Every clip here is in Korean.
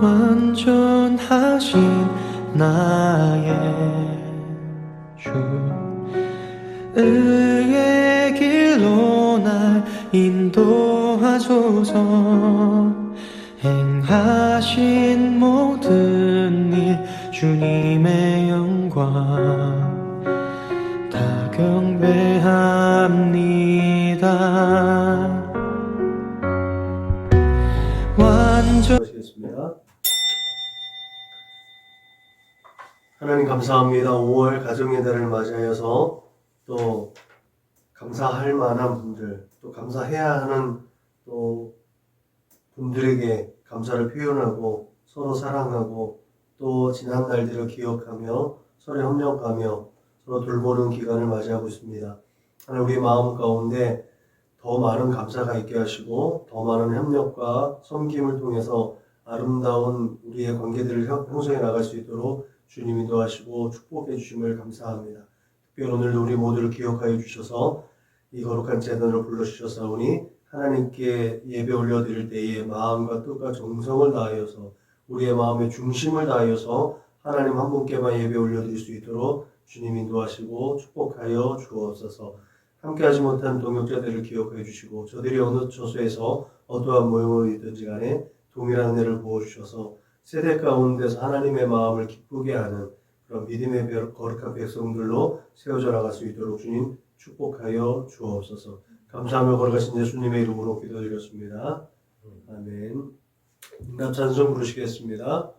완전하신 나의 주, 의의 길로 날 인도하소서. 행하신 모든 일 주님의 영광 다 경배합니다. 하시겠습니다. 하나님 감사합니다. 5월 가정의 달을 맞이하여서 또 감사할 만한 분들, 또 감사해야 하는 또 분들에게 감사를 표현하고 서로 사랑하고 또 지난 날들을 기억하며 서로 협력하며 서로 돌보는 기간을 맞이하고 있습니다. 하나님, 우리 마음 가운데 더 많은 감사가 있게 하시고 더 많은 협력과 섬김을 통해서 아름다운 우리의 관계들을 형성해 나갈 수 있도록 주님 인도하시고 축복해 주심을 감사합니다. 특별히 오늘도 우리 모두를 기억하여 주셔서 이 거룩한 제단으로 불러주셨사오니 하나님께 예배 올려드릴 때에 마음과 뜻과 정성을 다하여서 우리의 마음의 중심을 다하여서 하나님 한 분께만 예배 올려드릴 수 있도록 주님 인도하시고 축복하여 주옵소서. 함께하지 못한 동역자들을 기억해 주시고 저들이 어느 처소에서 어떠한 모형으로 있든지 간에 동일한 은혜를 부어주셔서 세대 가운데서 하나님의 마음을 기쁘게 하는 그런 믿음의 거룩한 백성들로 세워져 나갈 수 있도록 주님 축복하여 주옵소서. 감사하며 걸어가신 예수님의 이름으로 기도드렸습니다. 아멘. 응답 찬송 부르시겠습니다.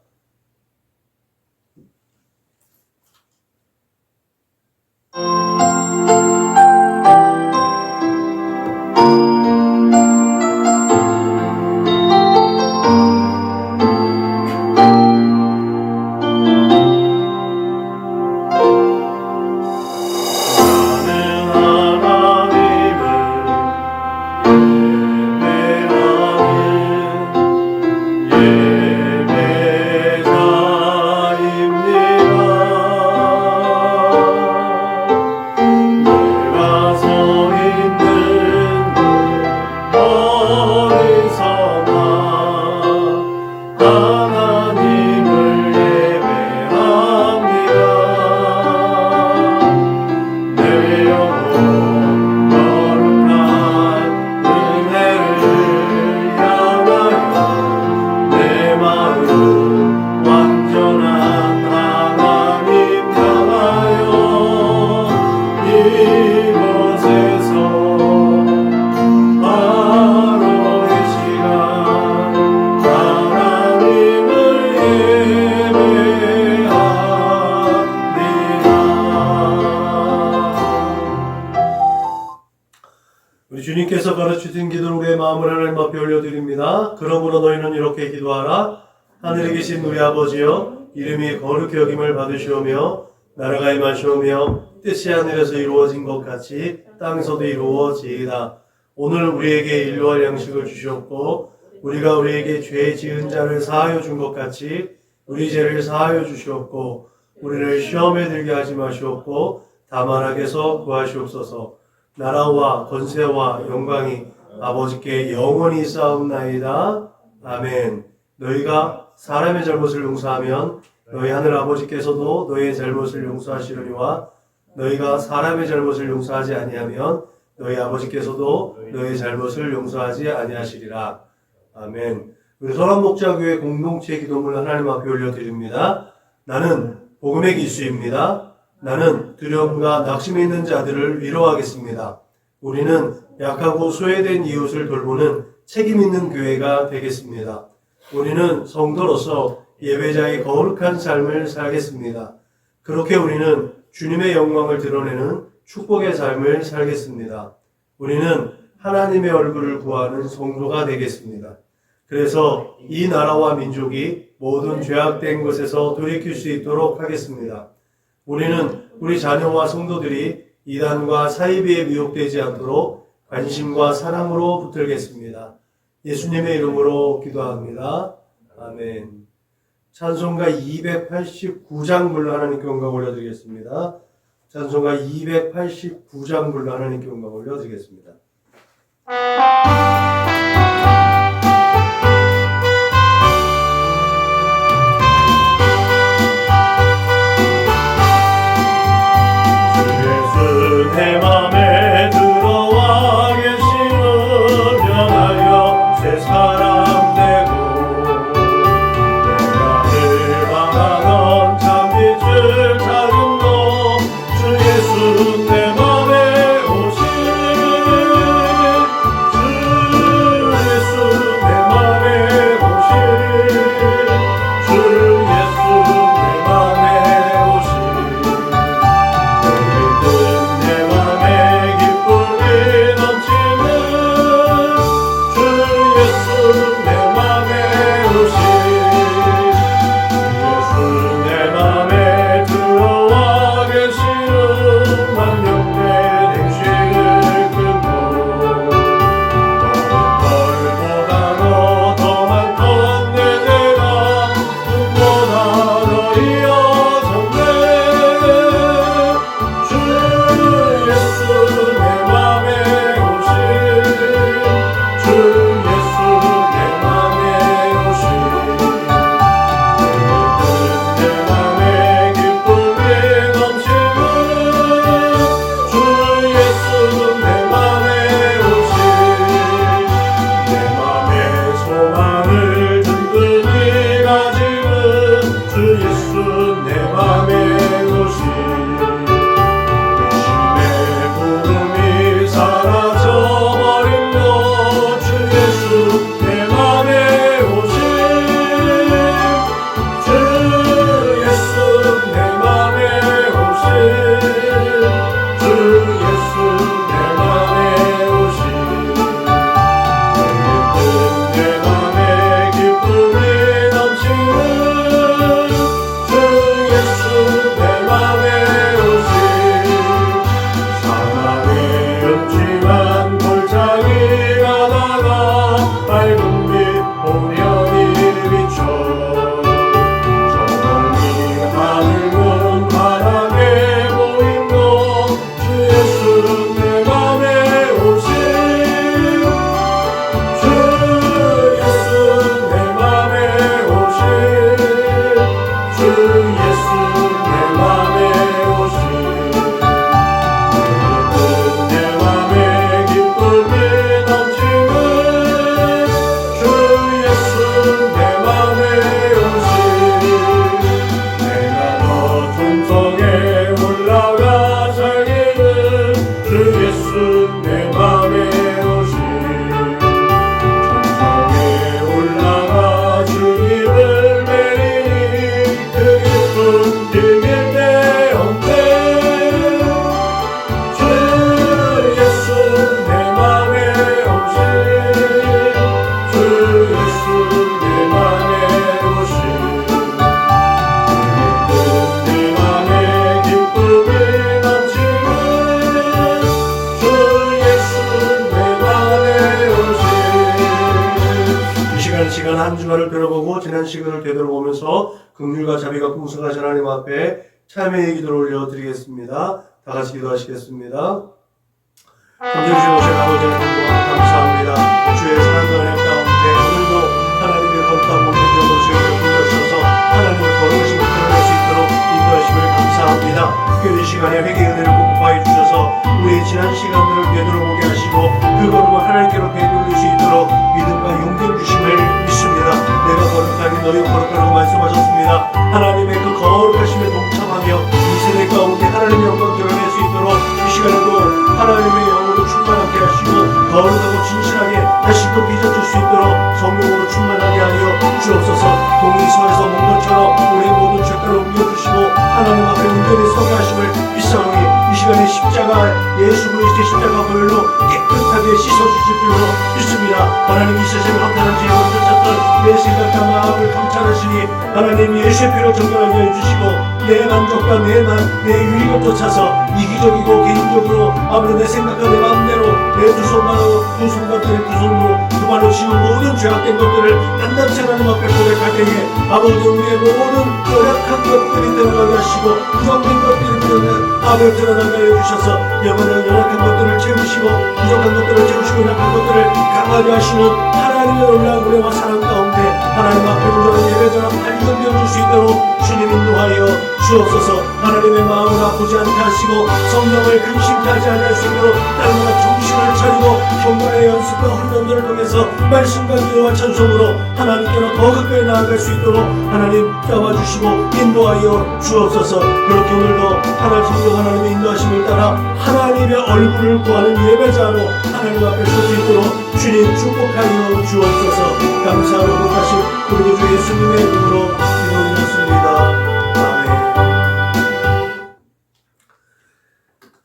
주님께서 가르치신 기도를 우리의 마음을 하나님 앞에 올려드립니다. 그러므로 너희는 이렇게 기도하라. 하늘에 계신 우리 아버지여, 이름이 거룩히 여김을 받으시오며 나라가 임하시오며 뜻이 하늘에서 이루어진 것 같이 땅에서도 이루어지이다. 오늘 우리에게 일용할 양식을 주시옵고 우리가 우리에게 죄 지은 자를 사하여 준 것 같이 우리 죄를 사하여 주시옵고 우리를 시험에 들게 하지 마시옵고 다만 악에서 구하시옵소서. 나라와 권세와 영광이 아버지께 영원히 있사옵나이다. 아멘. 너희가 사람의 잘못을 용서하면 너희 하늘 아버지께서도 너희의 잘못을 용서하시려니와 너희가 사람의 잘못을 용서하지 아니하면 너희 아버지께서도 너희의 잘못을 용서하지 아니하시리라. 아멘. 우리 서람목자교회 공동체 기도문을 하나님 앞에 올려드립니다. 나는 복음의 기수입니다. 나는 두려움과 낙심이 있는 자들을 위로하겠습니다. 우리는 약하고 소외된 이웃을 돌보는 책임 있는 교회가 되겠습니다. 우리는 성도로서 예배자의 거룩한 삶을 살겠습니다. 그렇게 우리는 주님의 영광을 드러내는 축복의 삶을 살겠습니다. 우리는 하나님의 얼굴을 구하는 성도가 되겠습니다. 그래서 이 나라와 민족이 모든 죄악된 것에서 돌이킬 수 있도록 하겠습니다. 우리는 우리 자녀와 성도들이 이단과 사이비에 미혹되지 않도록 관심과 사랑으로 붙들겠습니다. 예수님의 이름으로 기도합니다. 아멘. 찬송가 289장 불러 하나님께 영광 올려드리겠습니다. 찬송가 289장 불러 하나님께 영광 올려드리겠습니다. 시간 한 주간을 돌아보고 지난 시간을 되돌아보면서 긍휼과 자비가 풍성하신 하나님 앞에 참회의 기도를 올려드리겠습니다. 다 같이 기도하시겠습니다. 감사해 주신 아버지 하나님 감사합니다. 주의 사랑과 은혜 가운데 오늘도 하나님의 거룩한 몸된 영으로 저희를 불러주셔서 하나님의 거룩하신 드러낼 수 있도록 인도하심을 감사합니다. 특별히 이 시간에 회개의 은혜를 공급하여 주셔서 우리의 지난 시간들을 되돌아보게 하시고 그 걸음을 하나님께로 되돌릴 수 있도록 믿음과 용기를 주심을 믿습니다. 내가 거룩하니 너희가 거룩하라고 말씀하셨습니다. 하나님의 그 거룩하심에 동참하며 이 세대 가운데 하나님의 영광 드러낼 수 있도록 이 시간에도 하나님의 영으로 충만하게 하시고 거룩하고 진실하게 다시금 빚어줄 수 있도록 성령으로 충만하게 하여 주옵소서. 동의서에서 본 것처럼 우리 모든 죄가를 옮겨주시고 하나님 앞에 온전히 서게 하심을 믿사오니 이 시간에 십자가 예수 그리스도의 십자가 보혈로 깨끗하게 씻어주실 줄로 믿습니다. 하나님 이 세상에 한탄한 죄를 쫓았던 내 생각과 마음을 감찰하시니 하나님 예수의 피로 정결하게 해주시고 내 만족과 내 유익을 쫓아서 이기적이고 개인적으로 아무래도 내 생각과 내 마음대로 내 두 손만으로 두 손과 내 두 손으로 두 발로 씌운 모든 죄악된 것들을 단단치 하나님 앞에 고백할 때에 아버지 우리의 모든 연약한 것들이 드러나게 하시고 부정된 것들이 앞에 드러나게 해주셔서 영원한 연약한 것들을 채우시고 부정한 것들을 채우시고 연약한 것들을 강하게 하시는 하나님의 놀라운 은혜와 사랑 가운데 하나님 앞에 온전한 예배자가 발견되어 줄 수 있도록 주님 인도하여 주옵소서. 하나님의 마음을 아프지 않게 하시고 성령을 근심케 하지 않을 수 있도록 날마다 정신을 차리고 경건의 연습과 훈련들을 통해서 말씀과 기도와 찬송으로 하나님께로 더 가까이 나아갈 수 있도록 하나님 잡아주시고 인도하여 주옵소서. 그렇게 오늘도 하나님 성령 하나님의 인도하심을 따라 하나님의 얼굴을 구하는 예배자로 하나님 앞에 설 수 있도록 주님 축복하여 주옵소서. 감사하고 복하신 우리 주 예수님의 이름으로 기도드렸습니다.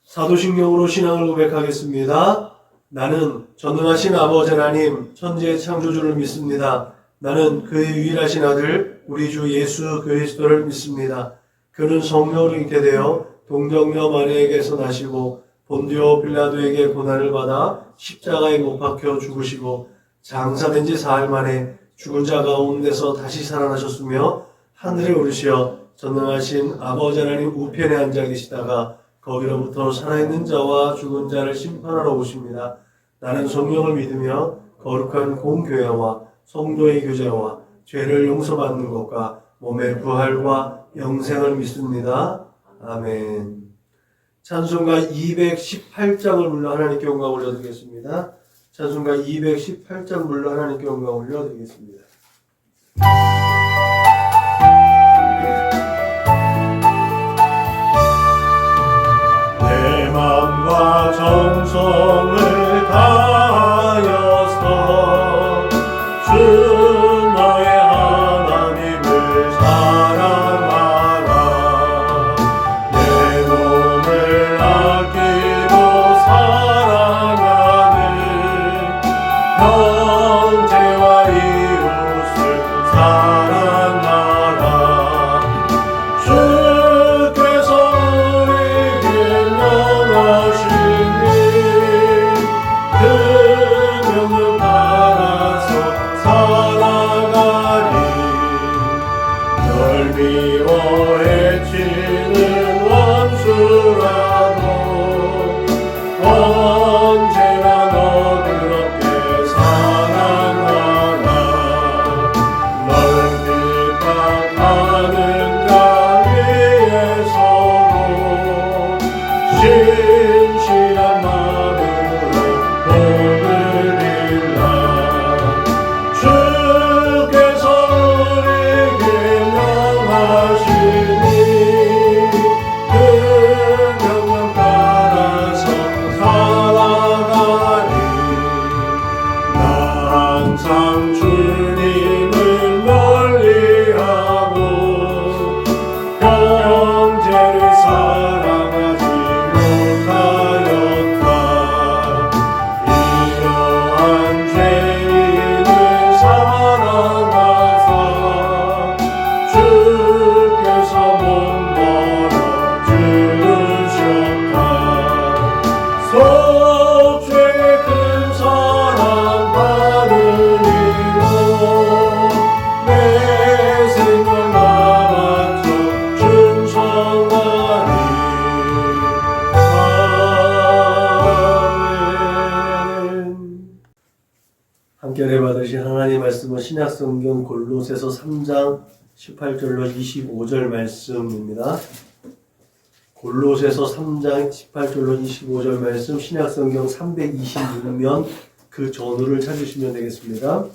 사도신경으로 신앙을 고백하겠습니다. 나는 전능하신 아버지 하나님 천지의 창조주를 믿습니다. 나는 그의 유일하신 아들 우리 주 예수 그리스도를 믿습니다. 그는 성령으로 잉태되어 동정녀 마리아에게서 나시고 본디오 빌라도에게 고난을 받아 십자가에 못 박혀 죽으시고 장사된 지 사흘 만에 죽은 자 가운데서 다시 살아나셨으며 하늘에 오르시어 전능하신 아버지 하나님 우편에 앉아 계시다가 거기로부터 살아있는 자와 죽은 자를 심판하러 오십니다. 나는 성령을 믿으며 거룩한 공교회와 성도의 교제와 죄를 용서받는 것과 몸의 부활과 영생을 믿습니다. 아멘. 찬송가 218장을 불러 하나님께 영광 올려드리겠습니다. 찬송가 218장 불러 하나님께 영광 올려드리겠습니다. 내 마음과 정성을 다하여서 주 너의 하나님을 사랑하라. 내 몸을 아끼고 사랑하는 형제와 이웃을 사랑하라. 주께서 우리에게 명하시니 그 명을 따라서 살아가리. 널 미워해치는 원수라도 언제나 너 그렇게 사랑하라. 널 핍박하는 자 위에서도 진실한 마음으로 복을 빌라. 주께서 우리에게 명하시니 그 명령 따라서 살아가리. 나 항상 주님을 멀리하고 형제를 사랑하지 못하였다. 이러한 죄인을 사랑하사 주께서 몸벌어 주셨다. 속죄의 큰 사랑 받으리로 함께 받으신 하나님 말씀은 신약성경 골로새서 3장 18절로 25절 말씀입니다. 골로새서 3장 18절로 25절 말씀, 신약성경 326면 그 전후를 찾으시면 되겠습니다.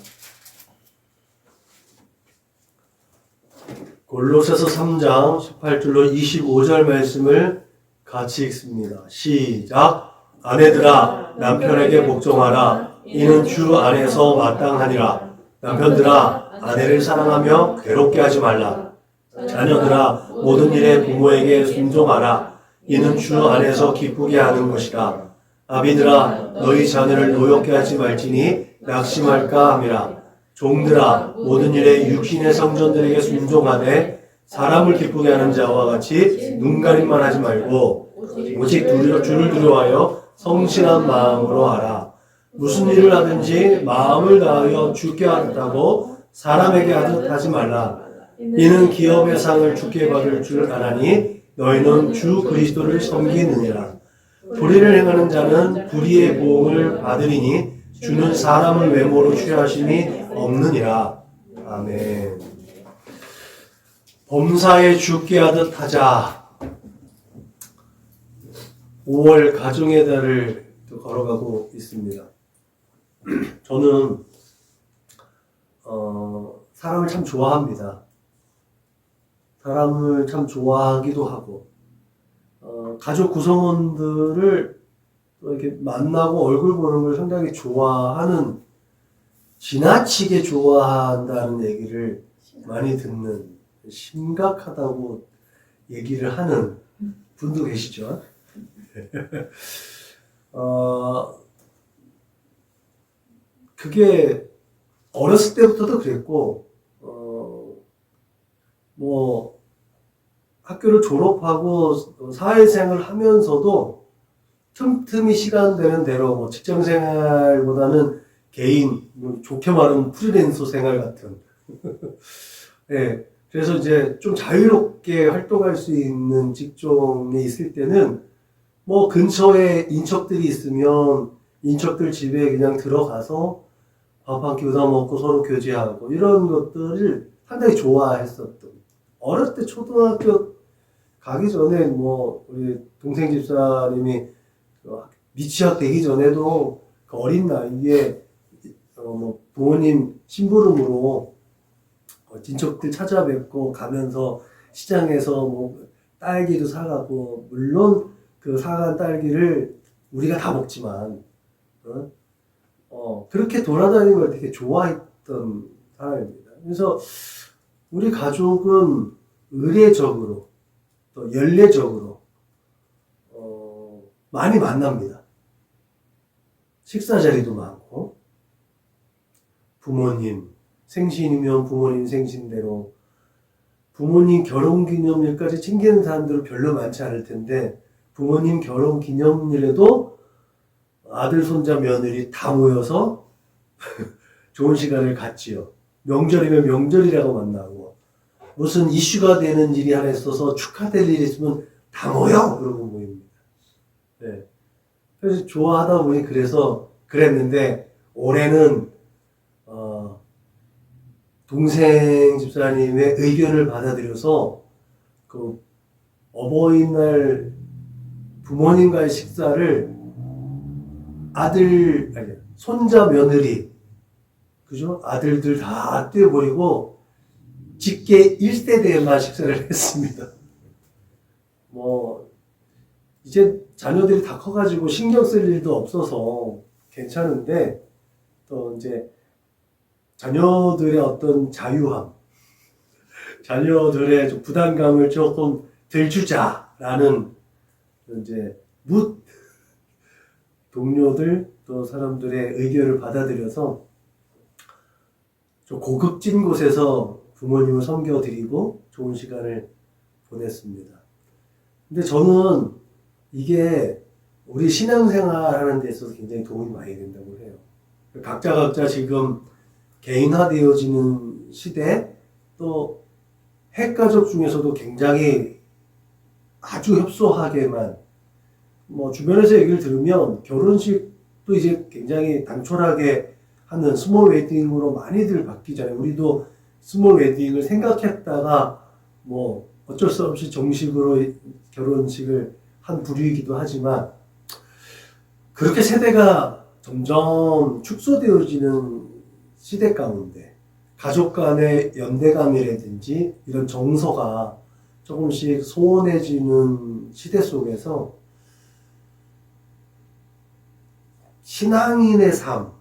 골로새서 3장 18절로 25절 말씀을 같이 읽습니다. 시작! 아내들아 남편에게 복종하라. 이는 주 안에서 마땅하니라. 남편들아 아내를 사랑하며 괴롭게 하지 말라. 자녀들아 모든 일에 부모에게 순종하라. 이는 주 안에서 기쁘게 하는 것이라. 아비들아 너희 자녀를 노엽게 하지 말지니 낙심할까 함이라. 종들아 모든 일에 육신의 성전들에게 순종하되 사람을 기쁘게 하는 자와 같이 눈가림만 하지 말고 오직 주를 두려워하여 성실한 마음으로 하라. 무슨 일을 하든지 마음을 다하여 주께 하겠다고 사람에게 하듯 하지 말라. 이는 기업의 상을 주께 받을 줄 아나니 너희는 주 그리스도를 섬기느니라. 불의를 행하는 자는 불의의 보응을 받으리니 주는 사람을 외모로 취하심이 없느니라. 아멘. 범사에 주께 하듯 하자. 5월 가정의 달을 걸어가고 있습니다. 저는 사람을 참 좋아합니다. 사람을 참 좋아하기도 하고 가족 구성원들을 이렇게 만나고 얼굴 보는 걸 상당히 좋아하는, 지나치게 좋아한다는 얘기를 많이 듣는, 심각하다고 얘기를 하는 분도 계시죠. 그게 어렸을 때부터도 그랬고, 뭐 학교를 졸업하고 사회생활을 하면서도 틈틈이 시간 되는 대로 뭐 직장생활보다는 개인, 좋게 말하면 프리랜서 생활 같은 네, 그래서 이제 좀 자유롭게 활동할 수 있는 직종에 있을 때는 뭐 근처에 인척들이 있으면 인척들 집에 그냥 들어가서 밥 한 끼 얻어 먹고 서로 교제하고 이런 것들을 상당히 좋아했었던, 어렸을 때 초등학교 가기 전에 뭐 우리 동생 집사님이 미취학 되기 전에도 그 어린 나이에 뭐 부모님 심부름으로 친척들 찾아뵙고 가면서 시장에서 뭐 딸기도 사가고, 물론 그 사간 딸기를 우리가 다 먹지만 그렇게 돌아다니는 걸 되게 좋아했던 사람입니다. 그래서 우리 가족은 의례적으로 또 연례적으로 많이 만납니다. 식사 자리도 많고, 부모님 생신이면 부모님 생신대로, 부모님 결혼기념일까지 챙기는 사람들은 별로 많지 않을 텐데 부모님 결혼기념일에도 아들, 손자, 며느리 다 모여서 좋은 시간을 갖지요. 명절이면 명절이라고 만나고, 무슨 이슈가 되는 일이 하나 있어서 축하될 일이 있으면 다 모여! 그러고 모입니다. 네. 그래서 좋아하다 보니 그래서 그랬는데, 올해는 동생 집사님의 의견을 받아들여서 그 어버이날 부모님과의 식사를 손자, 며느리, 그죠? 아들들 다 떼어버리고 직계 1세대에만 식사를 했습니다. 뭐 이제 자녀들이 다 커가지고 신경 쓸 일도 없어서 괜찮은데, 또 이제 자녀들의 어떤 자유함, 자녀들의 좀 부담감을 조금 덜 주자라는 이제 동료들 또 사람들의 의견을 받아들여서 좀 고급진 곳에서 부모님을 섬겨드리고 좋은 시간을 보냈습니다. 근데 저는 이게 우리 신앙생활 하는 데 있어서 굉장히 도움이 많이 된다고 해요. 각자 지금 개인화되어지는 시대, 또 핵가족 중에서도 굉장히 아주 협소하게만, 뭐 주변에서 얘기를 들으면 결혼식도 이제 굉장히 당촐하게 하는 스몰 웨딩으로 많이들 바뀌잖아요. 우리도 스몰 웨딩을 생각했다가 뭐 어쩔 수 없이 정식으로 결혼식을 한 부류이기도 하지만 그렇게 세대가 점점 축소되어지는 시대 가운데 가족 간의 연대감이라든지 이런 정서가 조금씩 소원해지는 시대 속에서 신앙인의 삶,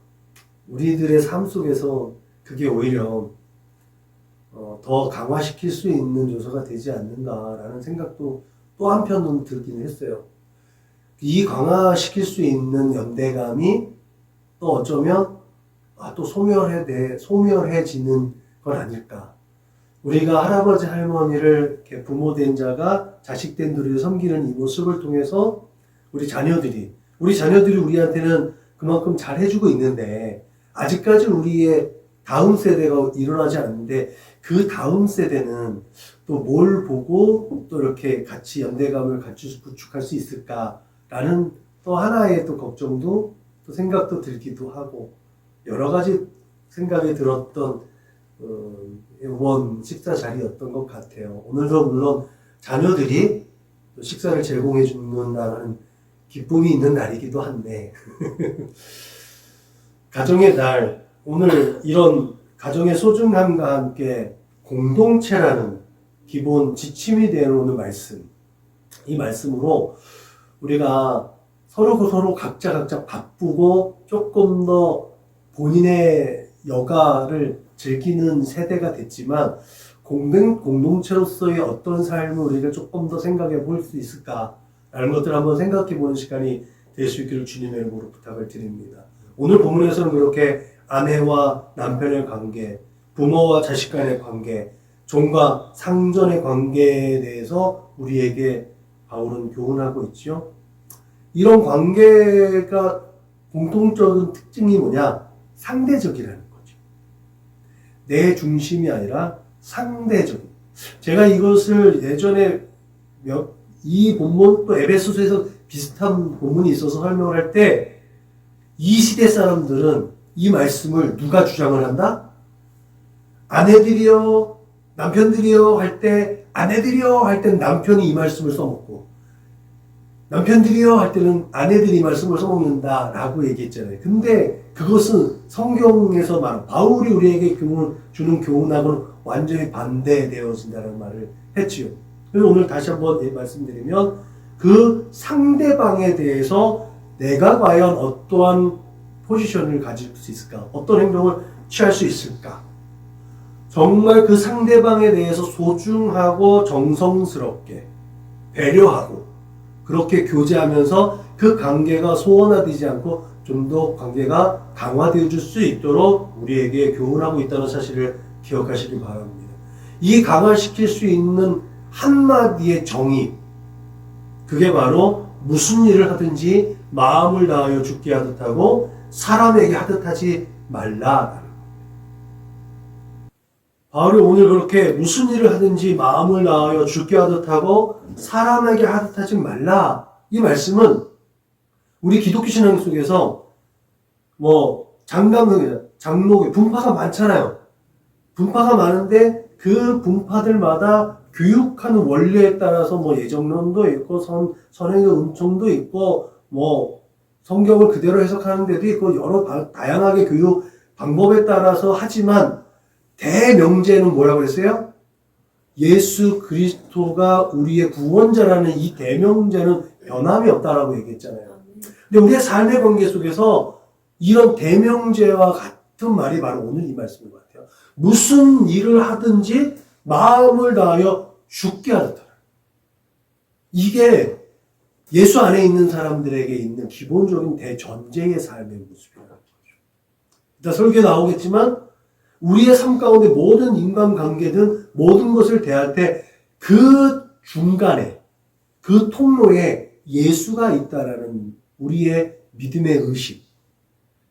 우리들의 삶 속에서 그게 오히려 더 강화시킬 수 있는 요소가 되지 않는가라는 생각도 또 한편으로 들긴 했어요. 이 강화시킬 수 있는 연대감이 또 어쩌면 또 소멸해지는 건 아닐까. 우리가 할아버지 할머니를 이렇게 부모된 자가 자식된 들을 섬기는 이 모습을 통해서 우리 자녀들이 우리한테는 그만큼 잘 해주고 있는데 아직까지 우리의 다음 세대가 일어나지 않는데 그 다음 세대는 또 뭘 보고 또 이렇게 같이 연대감을 구축할 수 있을까라는 또 하나의 또 걱정도 또 생각도 들기도 하고 여러 가지 생각이 들었던 이번 식사 자리였던 것 같아요. 오늘도 물론 자녀들이 또 식사를 제공해 준다는 기쁨이 있는 날이기도 한데 가정의 날, 오늘 이런 가정의 소중함과 함께 공동체라는 기본 지침이 되는 오늘 말씀, 이 말씀으로 우리가 서로 각자 바쁘고 조금 더 본인의 여가를 즐기는 세대가 됐지만 공동체로서의 어떤 삶을 우리가 조금 더 생각해 볼 수 있을까라는 것들을 한번 생각해 보는 시간이 될 수 있기를 주님의 이름으로 부탁을 드립니다. 오늘 본문에서는 그렇게 아내와 남편의 관계, 부모와 자식 간의 관계, 종과 상전의 관계에 대해서 우리에게 바울은 교훈하고 있죠. 이런 관계가 공통적인 특징이 뭐냐? 상대적이라는 거죠. 내 중심이 아니라 상대적. 제가 이것을 예전에 이 본문 또 에베소서에서 비슷한 본문이 있어서 설명을 할 때 이 시대 사람들은 이 말씀을 누가 주장을 한다? 아내들이요, 남편들이요 할 때 아내들이요 할 때는 남편이 이 말씀을 써먹고 남편들이요 할 때는 아내들이 이 말씀을 써먹는다라고 얘기했잖아요. 근데 그것은 성경에서 말한 바울이 우리에게 주는 교훈하고는 완전히 반대되어진다는 말을 했지요. 그래서 오늘 다시 한번 말씀드리면 그 상대방에 대해서 내가 과연 어떠한 포지션을 가질 수 있을까? 어떤 행동을 취할 수 있을까? 정말 그 상대방에 대해서 소중하고 정성스럽게 배려하고 그렇게 교제하면서 그 관계가 소원화되지 않고 좀 더 관계가 강화되어질 수 있도록 우리에게 교훈하고 있다는 사실을 기억하시기 바랍니다. 이 강화시킬 수 있는 한마디의 정의, 그게 바로 무슨 일을 하든지 마음을 다하여 죽게 하듯 하고 사람에게 하듯 하지 말라. 바울이 오늘 그렇게 무슨 일을 하든지 마음을 다하여 죽게 하듯 하고 사람에게 하듯 하지 말라. 이 말씀은 우리 기독교 신앙 속에서 장로교, 분파가 많잖아요. 분파가 많은데 그 분파들마다 교육하는 원리에 따라서 예정론도 있고 선행의 은총도 있고 성경을 그대로 해석하는 데도 있고 여러 다양하게 교육 방법에 따라서 하지만 대명제는 뭐라고 그랬어요? 예수 그리스도가 우리의 구원자라는 이 대명제는 변함이 없다라고 얘기했잖아요. 근데 우리의 삶의 관계 속에서 이런 대명제와 같은 말이 바로 오늘 이 말씀인 것 같아요. 무슨 일을 하든지 마음을 다하여 죽게 하듯 하라. 이게 예수 안에 있는 사람들에게 있는 기본적인 대전제의 삶의 모습이라는 거죠. 이따 설교에 나오겠지만 우리의 삶 가운데 모든 인간관계든 모든 것을 대할 때 그 중간에 그 통로에 예수가 있다라는 우리의 믿음의 의식,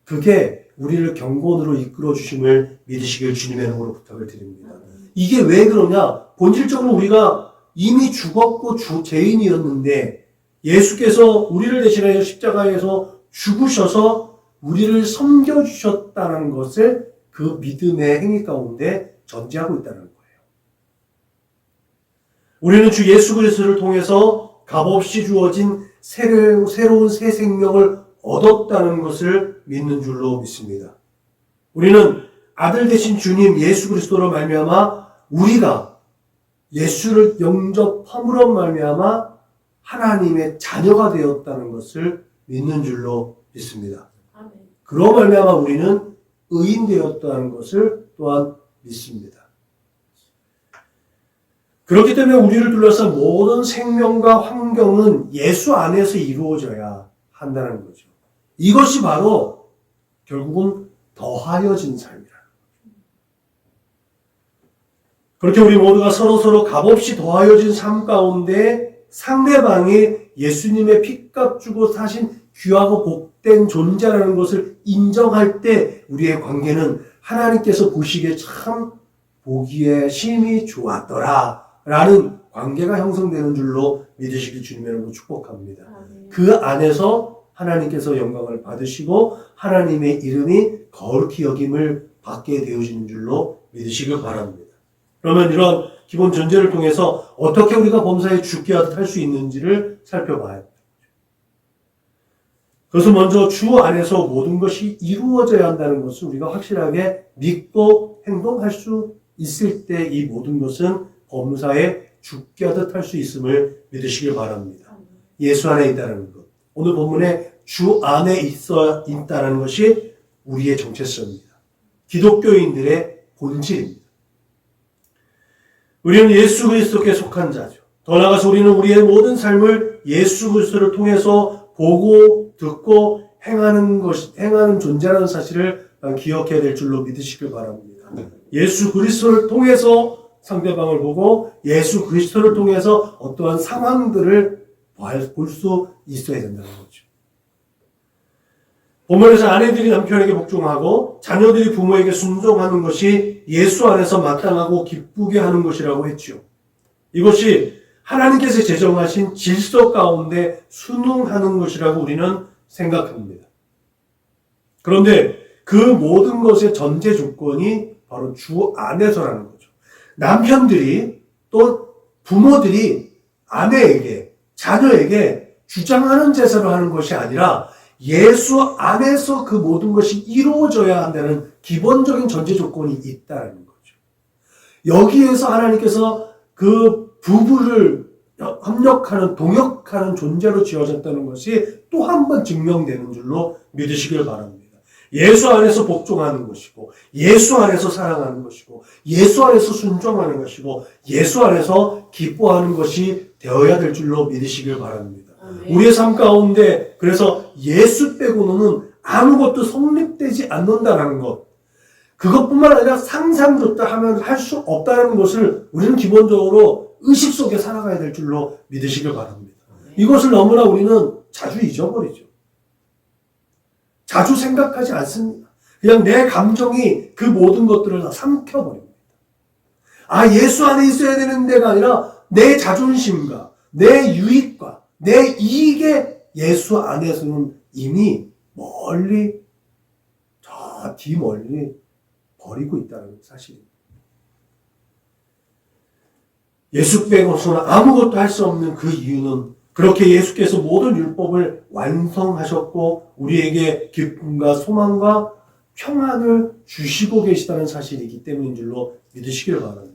그게 우리를 경건으로 이끌어 주심을 믿으시길 주님의 이름으로 부탁을 드립니다. 이게 왜 그러냐? 본질적으로 우리가 이미 죽었고 죄인이었는데 예수께서 우리를 대신하여 십자가에서 죽으셔서 우리를 섬겨주셨다는 것을 그 믿음의 행위 가운데 전제하고 있다는 거예요. 우리는 주 예수 그리스도를 통해서 값없이 주어진 새로운 새 생명을 얻었다는 것을 믿는 줄로 믿습니다. 우리는 아들 되신 주님 예수 그리스도로 말미암아 우리가 예수를 영접함으로 말미암아 하나님의 자녀가 되었다는 것을 믿는 줄로 믿습니다. 그로 말미암아 우리는 의인 되었다는 것을 또한 믿습니다. 그렇기 때문에 우리를 둘러싼 모든 생명과 환경은 예수 안에서 이루어져야 한다는 거죠. 이것이 바로 결국은 더하여진 삶이라는 거죠. 그렇게 우리 모두가 서로 값없이 더하여진 삶 가운데 상대방이 예수님의 피값 주고 사신 귀하고 복된 존재라는 것을 인정할 때 우리의 관계는 하나님께서 보시기에 참 보기에 심히 좋았더라 라는 관계가 형성되는 줄로 믿으시길 주님의 축복합니다. 그 안에서 하나님께서 영광을 받으시고 하나님의 이름이 거룩히 여김을 받게 되어지는 줄로 믿으시길 바랍니다. 그러면 이런 기본 전제를 통해서 어떻게 우리가 범사에 죽게 하듯 할 수 있는지를 살펴봐야 합니다. 그래서 먼저 주 안에서 모든 것이 이루어져야 한다는 것을 우리가 확실하게 믿고 행동할 수 있을 때 이 모든 것은 범사에 죽게 하듯 할 수 있음을 믿으시길 바랍니다. 예수 안에 있다는 것. 오늘 본문에 주 안에 있다는 것이 우리의 정체성입니다. 기독교인들의 본질입니다. 우리는 예수 그리스도께 속한 자죠. 더 나아가서 우리는 우리의 모든 삶을 예수 그리스도를 통해서 보고 듣고 행하는 존재라는 사실을 기억해야 될 줄로 믿으시길 바랍니다. 예수 그리스도를 통해서 상대방을 보고 예수 그리스도를 통해서 어떠한 상황들을 볼 수 있어야 된다는 거죠. 본문에서 아내들이 남편에게 복종하고 자녀들이 부모에게 순종하는 것이 예수 안에서 마땅하고 기쁘게 하는 것이라고 했죠. 이것이 하나님께서 제정하신 질서 가운데 순응하는 것이라고 우리는 생각합니다. 그런데 그 모든 것의 전제 조건이 바로 주 안에서라는 거죠. 남편들이 또 부모들이 아내에게, 자녀에게 주장하는 제사로 하는 것이 아니라 예수 안에서 그 모든 것이 이루어져야 한다는 기본적인 전제 조건이 있다는 거죠. 여기에서 하나님께서 그 부부를 협력하는, 동역하는 존재로 지어졌다는 것이 또 한 번 증명되는 줄로 믿으시길 바랍니다. 예수 안에서 복종하는 것이고, 예수 안에서 사랑하는 것이고, 예수 안에서 순종하는 것이고, 예수 안에서 기뻐하는 것이 되어야 될 줄로 믿으시길 바랍니다. 우리의 삶 가운데 그래서 예수 빼고는 아무것도 성립되지 않는다는 것, 그것뿐만 아니라 상상조차 하면 할 수 없다는 것을 우리는 기본적으로 의식 속에 살아가야 될 줄로 믿으시길 바랍니다. 이것을 너무나 우리는 자주 잊어버리죠. 자주 생각하지 않습니다. 그냥 내 감정이 그 모든 것들을 다 삼켜버립니다. 예수 안에 있어야 되는 데가 아니라 내 자존심과 내 유익과 내 이익에 예수 안에서는 이미 멀리, 저 뒤멀리 버리고 있다는 사실입니다. 예수 빼고서는 아무것도 할 수 없는 그 이유는 그렇게 예수께서 모든 율법을 완성하셨고 우리에게 기쁨과 소망과 평안을 주시고 계시다는 사실이기 때문인 줄로 믿으시길 바랍니다.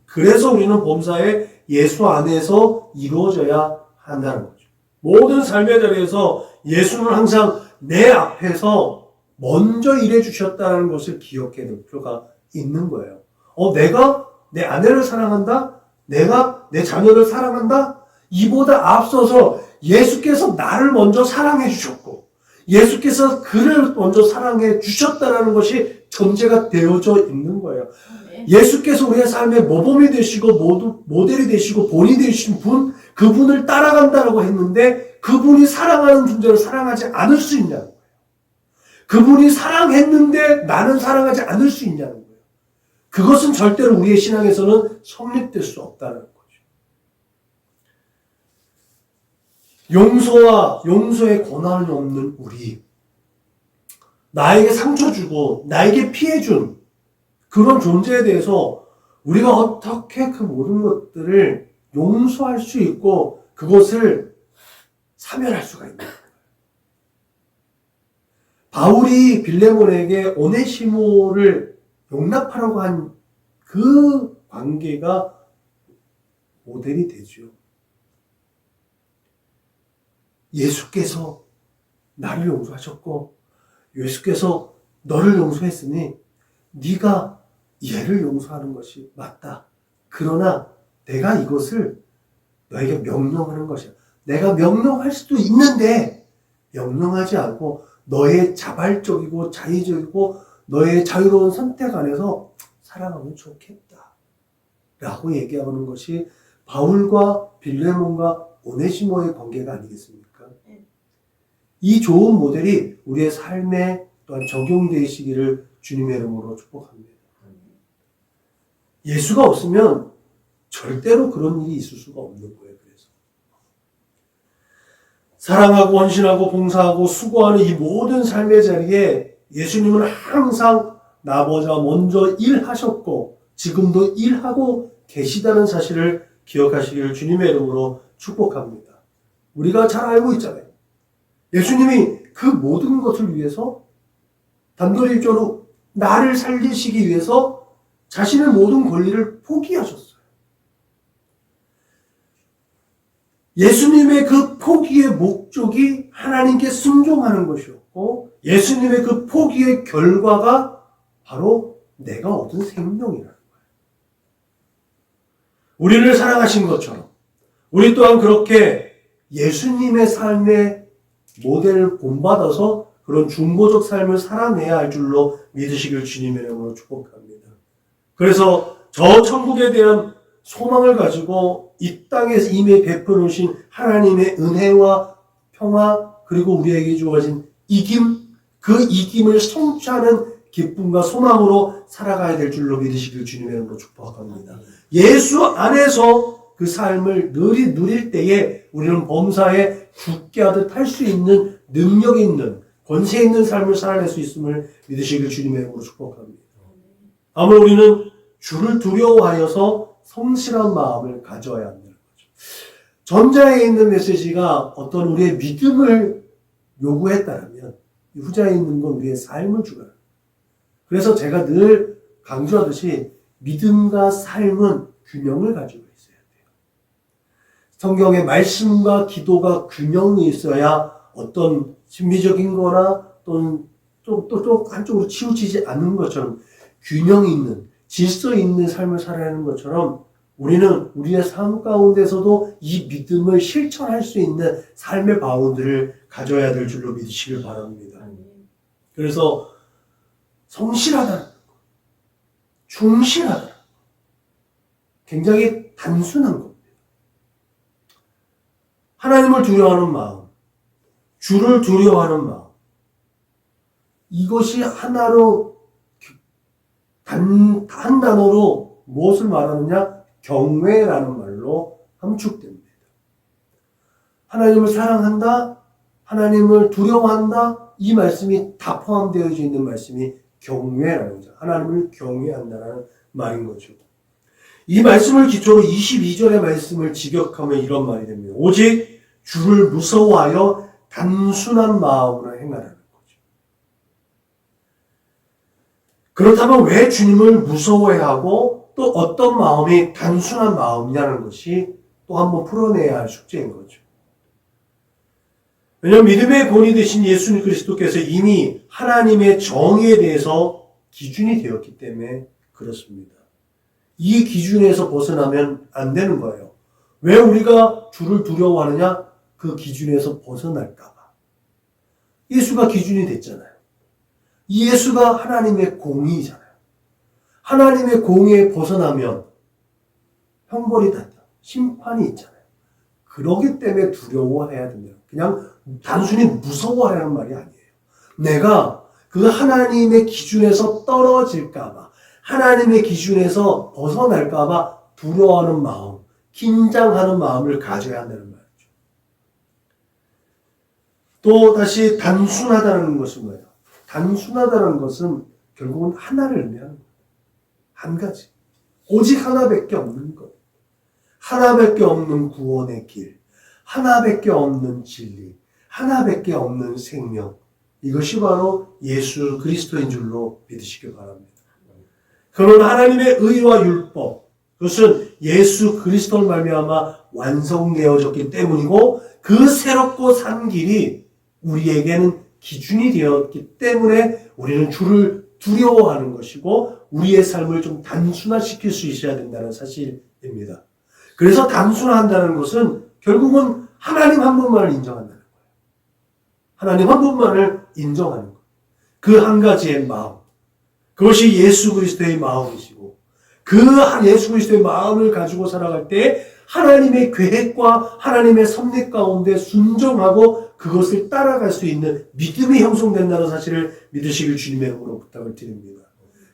그래서 우리는 범사에 예수 안에서 이루어져야 한다는 거죠. 모든 삶의 자리에서 예수는 항상 내 앞에서 먼저 일해 주셨다는 것을 기억해야 될 필요가 있는 거예요. 내가 내 아내를 사랑한다? 내가 내 자녀를 사랑한다? 이보다 앞서서 예수께서 나를 먼저 사랑해 주셨고 예수께서 그를 먼저 사랑해 주셨다는 것이 전제가 되어져 있는 거예요. 예수께서 우리의 삶의 모범이 되시고 모델이 되시고 본이 되신 분, 그분을 따라간다고 했는데 그분이 사랑하는 존재를 사랑하지 않을 수 있냐는 거예요. 그분이 사랑했는데 나는 사랑하지 않을 수 있냐는 거예요. 그것은 절대로 우리의 신앙에서는 성립될 수 없다는 거죠. 용서와 용서의 권한이 없는 우리, 나에게 상처 주고 나에게 피해 준 그런 존재에 대해서 우리가 어떻게 그 모든 것들을 용서할 수 있고 그것을 사면할 수가 있는 거예요. 바울이 빌레몬에게 오네시모를 용납하라고 한 그 관계가 모델이 되죠. 예수께서 나를 용서하셨고 예수께서 너를 용서했으니 네가 얘를 용서하는 것이 맞다. 그러나 내가 이것을 너에게 명령하는 것이야. 내가 명령할 수도 있는데 명령하지 않고 너의 자발적이고 자의적이고 너의 자유로운 선택 안에서 살아가면 좋겠다. 라고 얘기하는 것이 바울과 빌레몬과 오네시모의 관계가 아니겠습니까? 이 좋은 모델이 우리의 삶에 또한 적용되시기를 주님의 이름으로 축복합니다. 예수가 없으면 절대로 그런 일이 있을 수가 없는 거예요. 그래서 사랑하고 헌신하고 봉사하고 수고하는 이 모든 삶의 자리에 예수님은 항상 나보다 먼저 일하셨고 지금도 일하고 계시다는 사실을 기억하시기를 주님의 이름으로 축복합니다. 우리가 잘 알고 있잖아요. 예수님이 그 모든 것을 위해서 단도리적으로 나를 살리시기 위해서 자신의 모든 권리를 포기하셨어요. 예수님의 그 포기의 목적이 하나님께 순종하는 것이었고 예수님의 그 포기의 결과가 바로 내가 얻은 생명이라는 거예요. 우리를 사랑하신 것처럼 우리 또한 그렇게 예수님의 삶의 모델을 본받아서 그런 중보적 삶을 살아내야 할 줄로 믿으시길 주님의 이름으로 축복합니다. 그래서 저 천국에 대한 소망을 가지고 이 땅에서 이미 베풀어 주신 하나님의 은혜와 평화 그리고 우리에게 주어진 이김 그 이김을 성취하는 기쁨과 소망으로 살아가야 될 줄로 믿으시길 주님의 이름으로 축복합니다. 예수 안에서 그 삶을 누릴 때에 우리는 범사에 굳게 하듯 할 수 있는 능력 있는 권세 있는 삶을 살아낼 수 있음을 믿으시길 주님의 이름으로 축복합니다. 아마 우리는 주를 두려워하여서 성실한 마음을 가져야 한다는 거죠. 전자에 있는 메시지가 어떤 우리의 믿음을 요구했다면 후자에 있는 건 우리의 삶을 주라. 그래서 제가 늘 강조하듯이 믿음과 삶은 균형을 가지고 있어야 돼요. 성경의 말씀과 기도가 균형이 있어야 어떤 신비적인 거나 또는 또 한쪽으로 치우치지 않는 것처럼 균형 있는 질서 있는 삶을 살아가는 것처럼 우리는 우리의 삶 가운데서도 이 믿음을 실천할 수 있는 삶의 바운드를 가져야 될 줄로 믿으시길 바랍니다. 그래서 성실하다는 것, 충실하다는 것, 굉장히 단순한 겁니다. 하나님을 두려워하는 마음, 주를 두려워하는 마음, 이것이 하나로 한 단어로 무엇을 말하느냐? 경외라는 말로 함축됩니다. 하나님을 사랑한다, 하나님을 두려워한다, 이 말씀이 다 포함되어 있는 말씀이 경외라는 거죠. 하나님을 경외한다는 말인 거죠. 이 말씀을 기초로 22절의 말씀을 직역하면 이런 말이 됩니다. 오직 주를 무서워하여 단순한 마음으로 행하라는 거죠. 그렇다면 왜 주님을 무서워해야 하고 또 어떤 마음이 단순한 마음이냐는 것이 또 한번 풀어내야 할 숙제인 거죠. 왜냐하면 믿음의 본이 되신 예수님 그리스도께서 이미 하나님의 정의에 대해서 기준이 되었기 때문에 그렇습니다. 이 기준에서 벗어나면 안 되는 거예요. 왜 우리가 주를 두려워하느냐? 그 기준에서 벗어날까 봐. 예수가 기준이 됐잖아요. 이 예수가 하나님의 공의잖아요. 하나님의 공의에 벗어나면 형벌이 단다. 심판이 있잖아요. 그러기 때문에 두려워해야 된다. 그냥 단순히 무서워하라는 말이 아니에요. 내가 그 하나님의 기준에서 떨어질까봐, 하나님의 기준에서 벗어날까봐 두려워하는 마음, 긴장하는 마음을 가져야 한다는 말이죠. 또 다시 단순하다는 것은 뭐예요? 단순하다는 것은 결국은 하나를 의미하는 거예요. 한 가지. 오직 하나밖에 없는 것. 하나밖에 없는 구원의 길. 하나밖에 없는 진리. 하나밖에 없는 생명. 이것이 바로 예수 그리스도인 줄로 믿으시길 바랍니다. 그런 하나님의 의와 율법, 그것은 예수 그리스도를 말미암아 완성되어졌기 때문이고 그 새롭고 산 길이 우리에게는 기준이 되었기 때문에 우리는 주를 두려워하는 것이고 우리의 삶을 좀 단순화시킬 수 있어야 된다는 사실입니다. 그래서 단순화한다는 것은 결국은 하나님 한 분만을 인정한다는 거예요. 하나님 한 분만을 인정하는 것. 그 한 가지의 마음. 그것이 예수 그리스도의 마음이시고 그 예수 그리스도의 마음을 가지고 살아갈 때 하나님의 계획과 하나님의 섭리 가운데 순종하고 그것을 따라갈 수 있는 믿음이 형성된다는 사실을 믿으시길 주님의 이름으로 부탁을 드립니다.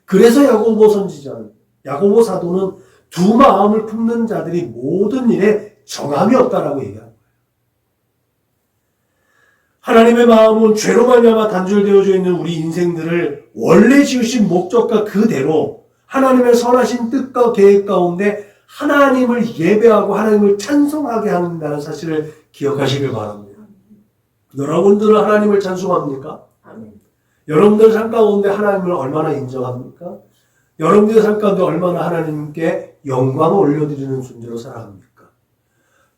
그래서 야고보 선지자는, 야고보 사도는 두 마음을 품는 자들이 모든 일에 정함이 없다라고 얘기합니다. 하나님의 마음은 죄로 말미암아 단절되어져 있는 우리 인생들을 원래 지으신 목적과 그대로 하나님의 선하신 뜻과 계획 가운데 하나님을 예배하고 하나님을 찬송하게 한다는 사실을 기억하시길 바랍니다. 여러분들은 하나님을 찬송합니까? 여러분들 삶 가운데 하나님을 얼마나 인정합니까? 여러분들 삶 가운데 얼마나 하나님께 영광을 올려드리는 존재로 살아갑니까?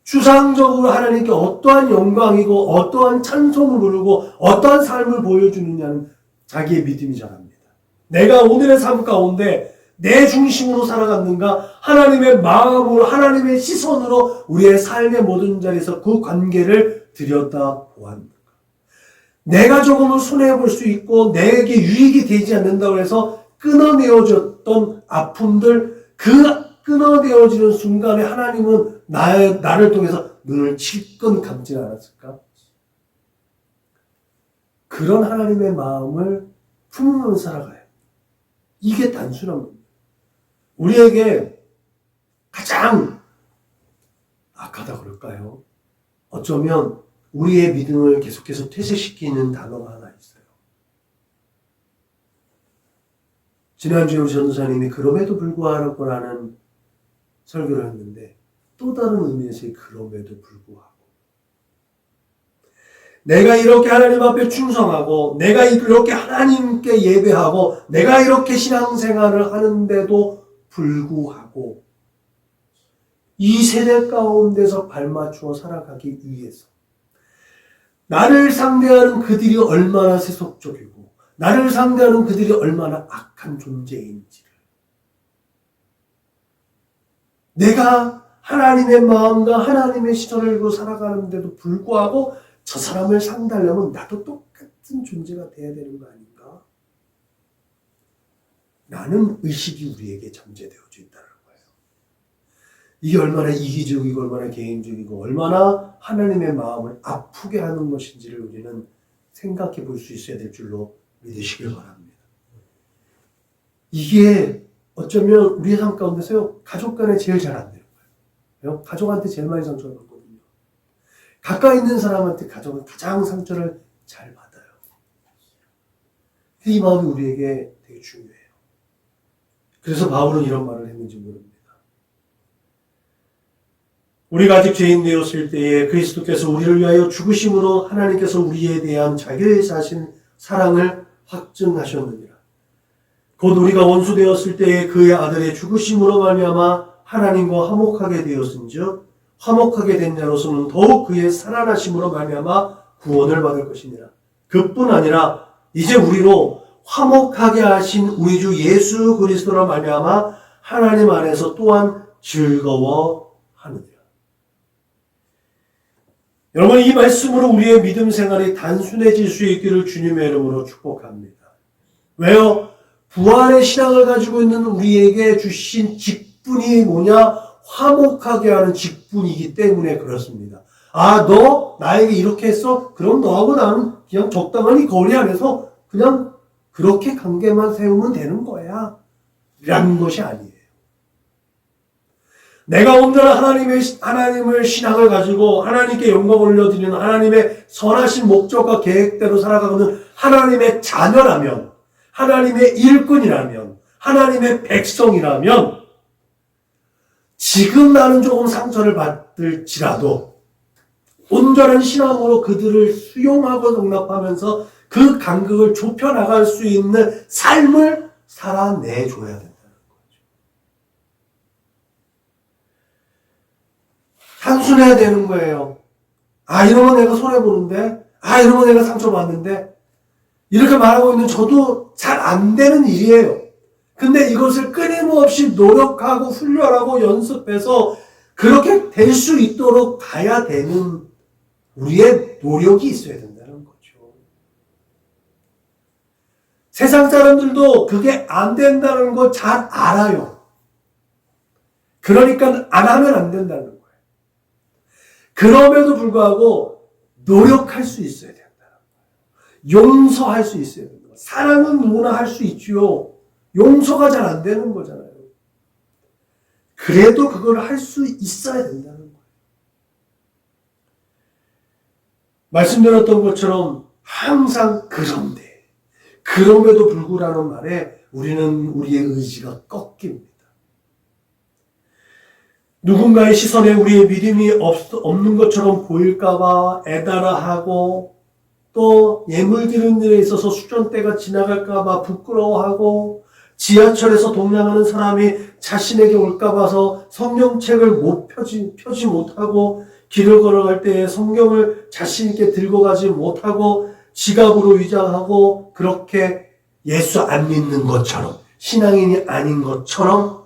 추상적으로 하나님께 어떠한 영광이고 어떠한 찬송을 부르고 어떠한 삶을 보여주느냐는 자기의 믿음이 자랍니다. 내가 오늘의 삶 가운데 내 중심으로 살아갔는가? 하나님의 마음으로 하나님의 시선으로 우리의 삶의 모든 자리에서 그 관계를 들여다보았는가? 내가 조금은 손해볼 수 있고 내게 유익이 되지 않는다고 해서 끊어내어졌던 아픔들, 그 끊어내어지는 순간에 하나님은 나를 통해서 눈을 질끈 감지 않았을까? 그런 하나님의 마음을 품으면서 살아가요. 이게 단순한 겁니다. 우리에게 가장 악하다 그럴까요? 어쩌면 우리의 믿음을 계속해서 퇴색시키는 단어가 하나 있어요. 지난주에 우리 전도사님이 그럼에도 불구하고라는 설교를 했는데 또 다른 의미에서의 그럼에도 불구하고 내가 이렇게 하나님 앞에 충성하고 내가 이렇게 하나님께 예배하고 내가 이렇게 신앙생활을 하는데도 불구하고 이 세대 가운데서 발맞추어 살아가기 위해서 나를 상대하는 그들이 얼마나 세속적이고 나를 상대하는 그들이 얼마나 악한 존재인지를 내가 하나님의 마음과 하나님의 시선을 들고 살아가는데도 불구하고 저 사람을 상대하려면 나도 똑같은 존재가 돼야 되는 거 아닌가? 라는 의식이 우리에게 잠재되어져 있다는 거예요. 이게 얼마나 이기적이고 얼마나 개인적이고 얼마나 하나님의 마음을 아프게 하는 것인지를 우리는 생각해 볼 수 있어야 될 줄로 믿으시길 바랍니다. 이게 어쩌면 우리의 삶 가운데서요, 가족 간에 제일 잘 안 되는 거예요. 가족한테 제일 많이 상처를 받거든요. 가까이 있는 사람한테 가족은 가장 상처를 잘 받아요. 이 마음이 우리에게 되게 중요해요. 그래서 바울은 이런 말을 했는지 모릅니다. 우리가 아직 죄인 되었을 때에 그리스도께서 우리를 위하여 죽으심으로 하나님께서 우리에 대한 자기의 자신 사랑을 확증하셨느니라. 곧 우리가 원수 되었을 때에 그의 아들의 죽으심으로 말미암아 하나님과 화목하게 되었은즉 화목하게 된 자로서는 더욱 그의 살아나심으로 말미암아 구원을 받을 것이니라. 그뿐 아니라 이제 우리로 화목하게 하신 우리 주 예수 그리스도로 말미암아 하나님 안에서 또한 즐거워하느니라. 여러분, 이 말씀으로 우리의 믿음 생활이 단순해질 수 있기를 주님의 이름으로 축복합니다. 왜요? 부활의 신앙을 가지고 있는 우리에게 주신 직분이 뭐냐? 화목하게 하는 직분이기 때문에 그렇습니다. 아, 너 나에게 이렇게 했어? 그럼 너하고 나는 그냥 적당한 이 거리 안에서 그냥 그렇게 관계만 세우면 되는 거야. 라는 것이 아니에요. 내가 온전한 하나님을 신앙을 가지고 하나님께 영광을 올려드리는 하나님의 선하신 목적과 계획대로 살아가는 하나님의 자녀라면, 하나님의 일꾼이라면, 하나님의 백성이라면, 지금 나는 조금 상처를 받을지라도 온전한 신앙으로 그들을 수용하고 용납하면서 그 간극을 좁혀나갈 수 있는 삶을 살아내줘야 된다는 거죠. 단순해야 되는 거예요. 아, 이러면 내가 손해보는데? 아, 이러면 내가 상처받는데? 이렇게 말하고 있는 저도 잘 안 되는 일이에요. 근데 이것을 끊임없이 노력하고 훈련하고 연습해서 그렇게 될 수 있도록 가야 되는 우리의 노력이 있어야 된다는 거죠. 세상 사람들도 그게 안 된다는 거 잘 알아요. 그러니까 안 하면 안 된다는 거예요. 그럼에도 불구하고 노력할 수 있어야 된다는 거예요. 용서할 수 있어야 된다. 사랑은 누구나 할 수 있지요. 용서가 잘 안 되는 거잖아요. 그래도 그걸 할 수 있어야 된다는 거예요. 말씀드렸던 것처럼 항상 그런데, 그럼에도 불구라는 말에 우리는 우리의 의지가 꺾입니다. 누군가의 시선에 우리의 믿음이 없는 것처럼 보일까봐 애달아하고, 또 예물 드리는 일에 있어서 수전대가 지나갈까봐 부끄러워하고, 지하철에서 동냥하는 사람이 자신에게 올까봐서 성경책을 못 펴지 못하고, 길을 걸어갈 때 성경을 자신 있게 들고 가지 못하고, 지갑으로 위장하고, 그렇게 예수 안 믿는 것처럼, 신앙인이 아닌 것처럼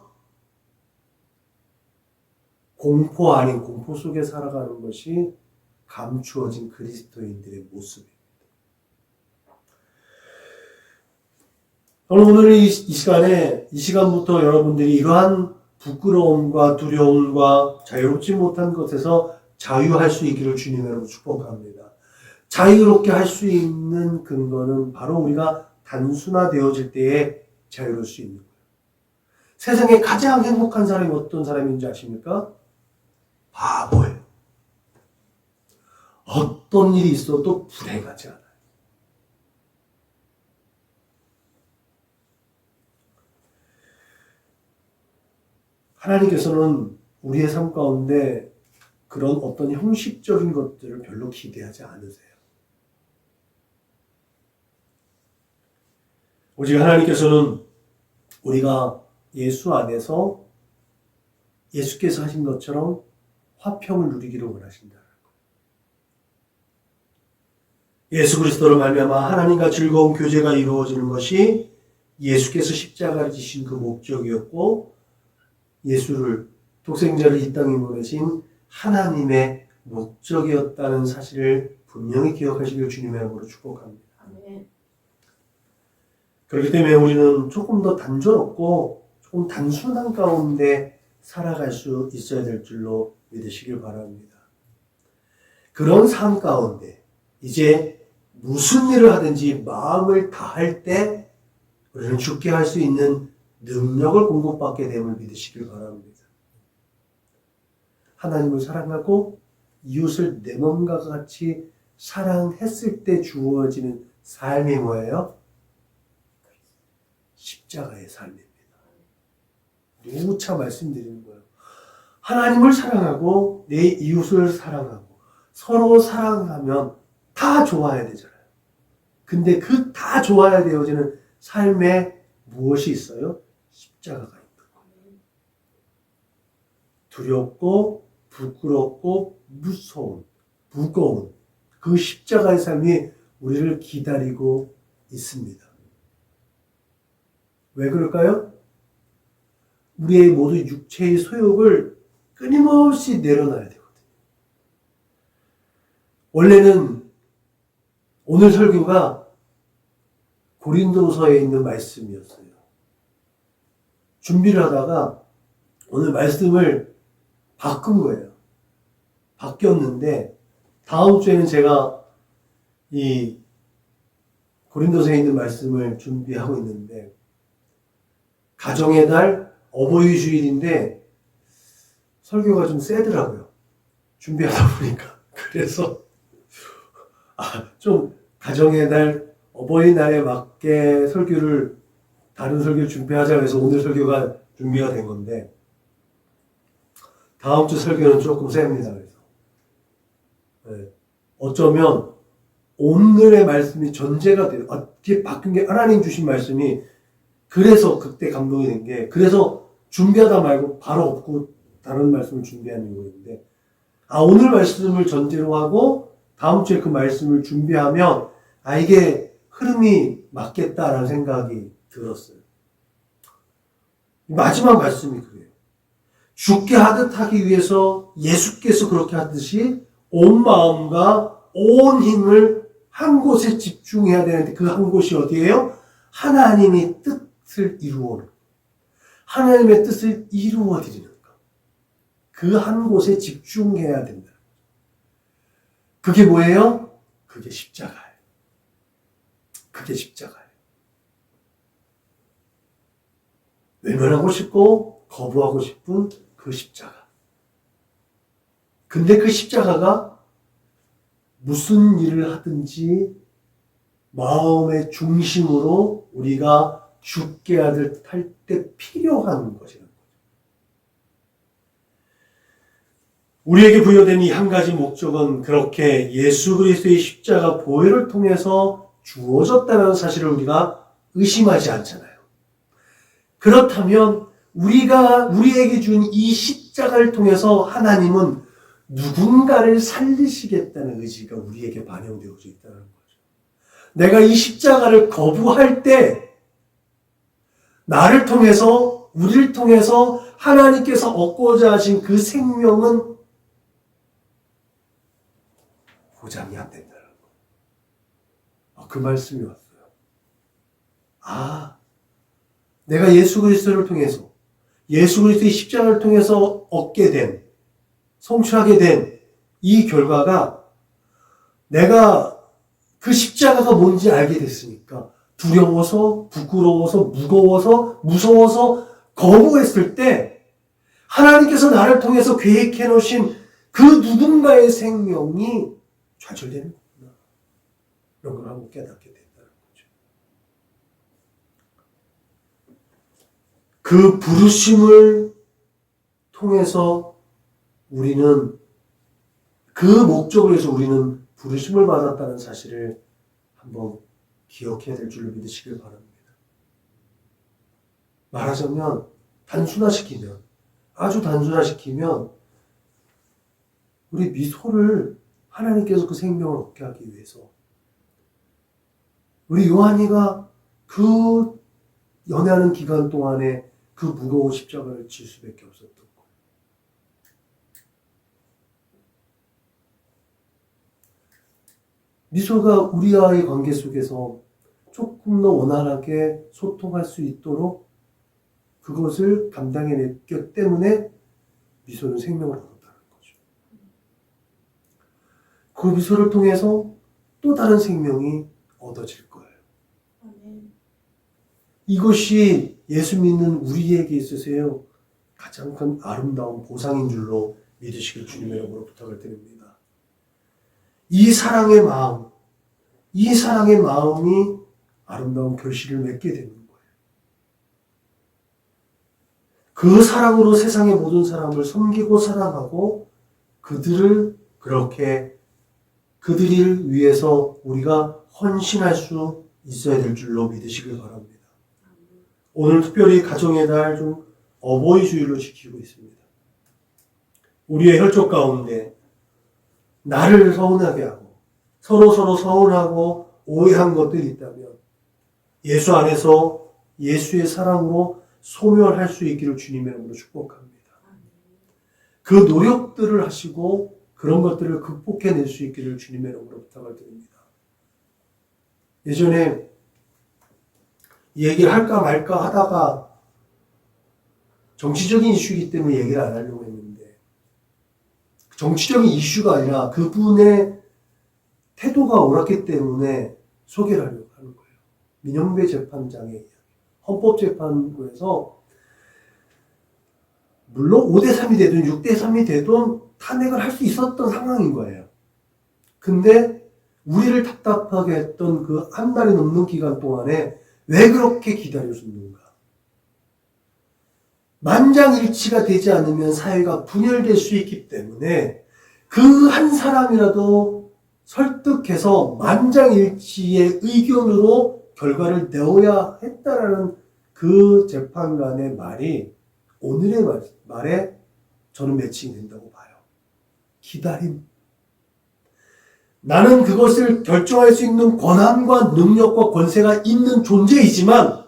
공포 아닌 공포 속에 살아가는 것이 감추어진 그리스도인들의 모습입니다. 오늘 이 시간에, 이 시간부터 여러분들이 이러한 부끄러움과 두려움과 자유롭지 못한 것에서 자유할 수 있기를 주님으로 축복합니다. 자유롭게 할 수 있는 근거는 바로 우리가 단순화되어질 때에 자유로울 수 있는 거예요. 세상에 가장 행복한 사람이 어떤 사람인지 아십니까? 바보예요. 어떤 일이 있어도 불행하지 않아요. 하나님께서는 우리의 삶 가운데 그런 어떤 형식적인 것들을 별로 기대하지 않으세요. 오직 하나님께서는 우리가 예수 안에서 예수께서 하신 것처럼 화평을 누리기를 원하신다. 예수 그리스도로 말미암아 하나님과 즐거운 교제가 이루어지는 것이 예수께서 십자가를 지신 그 목적이었고, 예수를 독생자를 이 땅에 보내신 하나님의 목적이었다는 사실을 분명히 기억하시길 주님의 이름으로 축복합니다. 아멘. 그렇기 때문에 우리는 조금 더 단조롭고 조금 단순한 가운데 살아갈 수 있어야 될 줄로 믿으시길 바랍니다. 그런 삶 가운데 이제 무슨 일을 하든지 마음을 다할 때 우리는 죽게 할 수 있는 능력을 공급받게 됨을 믿으시길 바랍니다. 하나님을 사랑하고 이웃을 내 몸과 같이 사랑했을 때 주어지는 삶이 뭐예요? 십자가의 삶입니다. 누차 말씀드리는 거예요. 하나님을 사랑하고 내 이웃을 사랑하고 서로 사랑하면 다 좋아야 되잖아요. 근데 그 다 좋아야 되어지는 삶에 무엇이 있어요? 십자가가 있는 거예요. 두렵고 부끄럽고 무거운 그 십자가의 삶이 우리를 기다리고 있습니다. 왜 그럴까요? 우리의 모두 육체의 소욕을 끊임없이 내려놔야 되거든요. 원래는 오늘 설교가 고린도서에 있는 말씀이었어요. 준비를 하다가 오늘 말씀을 바꾼 거예요. 바뀌었는데 다음 주에는 제가 이 고린도서에 있는 말씀을 준비하고 있는데, 가정의 달 어버이 주일인데 설교가 좀 세더라고요. 준비하다 보니까. 그래서 좀 가정의 날, 어버이날에 맞게 다른 설교를 준비하자고 해서 오늘 설교가 준비가 된 건데, 다음 주 설교는 조금 셉니다. 그래서 네. 어쩌면 오늘의 말씀이 전제가 돼요. 뒤에 바뀐 게 하나님 주신 말씀이, 그래서 그때 감동이 된 게, 그래서 준비하다 말고 바로 없고 다른 말씀을 준비하는 이유인데, 오늘 말씀을 전제로 하고 다음 주에 그 말씀을 준비하면 이게 흐름이 맞겠다라는 생각이 들었어요. 마지막 말씀이 그래요. 죽게 하듯 하기 위해서 예수께서 그렇게 하듯이 온 마음과 온 힘을 한 곳에 집중해야 되는데, 그 한 곳이 어디예요? 하나님의 뜻을 하나님의 뜻을 이루어 드리는 것. 그 한 곳에 집중해야 된다. 그게 뭐예요? 그게 십자가예요. 그게 십자가예요. 외면하고 싶고 거부하고 싶은 그 십자가. 근데 그 십자가가 무슨 일을 하든지 마음의 중심으로 우리가 죽게 하듯 할 때 필요한 것이라는 거죠. 우리에게 부여된 이 한 가지 목적은 그렇게 예수 그리스도의 십자가 보혈을 통해서 주어졌다는 사실을 우리가 의심하지 않잖아요. 그렇다면 우리에게 준 이 십자가를 통해서 하나님은 누군가를 살리시겠다는 의지가 우리에게 반영되어져 있다는 거죠. 내가 이 십자가를 거부할 때 나를 통해서, 우리를 통해서 하나님께서 얻고자 하신 그 생명은 보장이 안 된다는 거예요. 그 말씀이 왔어요. 내가 예수 그리스도를 통해서, 예수 그리스도의 십자가를 통해서 얻게 된, 성취하게 된 이 결과가, 내가 그 십자가가 뭔지 알게 됐으니까 두려워서, 부끄러워서, 무서워서 거부했을 때 하나님께서 나를 통해서 계획해 놓으신 그 누군가의 생명이 좌절되는 거구나. 이런 걸 한번 깨닫게 된다는 거죠. 그 부르심을 통해서 우리는, 그 목적을 위해서 우리는 부르심을 받았다는 사실을 한번 기억해야 될 줄로 믿으시길 바랍니다. 말하자면 아주 단순화시키면 우리 미소를 하나님께서 그 생명을 얻게 하기 위해서 우리 요한이가 그 연애하는 기간 동안에 그 무거운 십자가를 질 수밖에 없었던 거예요. 미소가 우리와의 관계 속에서 조금 더 원활하게 소통할 수 있도록 그것을 감당해냈기 때문에 미소는 생명을 얻었다는 거죠. 그 미소를 통해서 또 다른 생명이 얻어질 거예요. 이것이 예수 믿는 우리에게 있으세요 가장 큰 아름다운 보상인 줄로 믿으시길 주님의 이름으로 부탁을 드립니다. 이 사랑의 마음이 아름다운 결실을 맺게 되는 거예요. 그 사랑으로 세상의 모든 사람을 섬기고 사랑하고 그들을 위해서 우리가 헌신할 수 있어야 될 줄로 믿으시길 바랍니다. 오늘 특별히 가정의 날 좀 어버이 주일로 지키고 있습니다. 우리의 혈족 가운데 나를 서운하게 하고 서로 서운하고 오해한 것들이 있다면 예수 안에서 예수의 사랑으로 소멸할 수 있기를 주님의 이름으로 축복합니다. 그 노력들을 하시고 그런 것들을 극복해낼 수 있기를 주님의 이름으로 부탁을 드립니다. 예전에 얘기를 할까 말까 하다가 정치적인 이슈이기 때문에 얘기를 안 하려고 했는데, 정치적인 이슈가 아니라 그분의 태도가 옳았기 때문에 소개를 하려고 하는 거예요. 민영배 재판장의 이야기. 헌법재판부에서 물론 5대3이 되든 6대3이 되든 탄핵을 할 수 있었던 상황인 거예요. 근데 우리를 답답하게 했던 그 한 달이 넘는 기간 동안에 왜 그렇게 기다려줬는가? 만장일치가 되지 않으면 사회가 분열될 수 있기 때문에 그 한 사람이라도 설득해서 만장일치의 의견으로 결과를 내어야 했다라는 그 재판관의 말이 오늘의 말에 저는 매칭이 된다고 봐요. 기다림. 나는 그것을 결정할 수 있는 권한과 능력과 권세가 있는 존재이지만